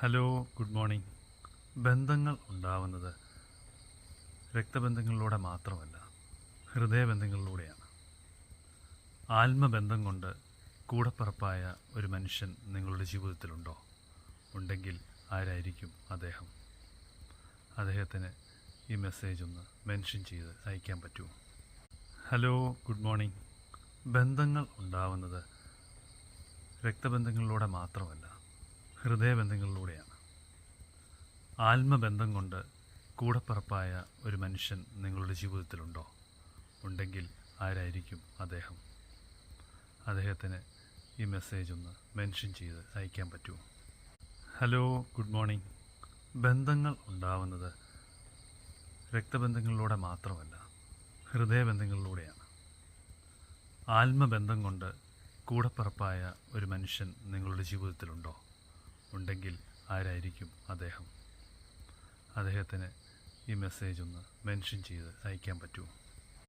Hello, good morning. ബന്ധങ്ങൾ ഉണ്ടാവുന്നത് രക്തബന്ധങ്ങളിലൂടെ മാത്രമല്ല, ഹൃദയബന്ധങ്ങളിലൂടെയാണ്. ആത്മബന്ധം കൊണ്ട് കൂടപ്പിറപ്പായ ഒരു മനുഷ്യൻ നിങ്ങളുടെ ജീവിതത്തിലുണ്ടോ? ഉണ്ടെങ്കിൽ ആരായിരിക്കും അദ്ദേഹം? അദ്ദേഹത്തിന് ഈ മെസ്സേജ് ഒന്ന് മെൻഷൻ ചെയ്ത് അയക്കാൻ പറ്റുമോ? Hello, good morning. ബന്ധങ്ങൾ ഉണ്ടാവുന്നത് രക്തബന്ധങ്ങളിലൂടെ മാത്രമല്ല, ഹൃദയബന്ധങ്ങളിലൂടെയാണ്. ആത്മബന്ധം കൊണ്ട് കൂടപ്പിറപ്പായ ഒരു മനുഷ്യൻ നിങ്ങളുടെ ജീവിതത്തിലുണ്ടോ? ഉണ്ടെങ്കിൽ ആരായിരിക്കും അദ്ദേഹം? അദ്ദേഹത്തിന് ഈ മെസ്സേജ് ഒന്ന് മെൻഷൻ ചെയ്ത് അയക്കാൻ പറ്റുമോ? Hello, good morning. ബന്ധങ്ങൾ ഉണ്ടാവുന്നത് രക്തബന്ധങ്ങളിലൂടെ മാത്രമല്ല, ഹൃദയബന്ധങ്ങളിലൂടെയാണ്. ആത്മബന്ധം കൊണ്ട് കൂടപ്പിറപ്പായ ഒരു മനുഷ്യൻ നിങ്ങളുടെ ജീവിതത്തിലുണ്ടോ? ഉണ്ടെങ്കിൽ ആരായിരിക്കും അദ്ദേഹം? അദ്ദേഹത്തിന് ഈ മെസ്സേജ് ഒന്ന് മെൻഷൻ ചെയ്ത് അയക്കാൻ പറ്റുമോ?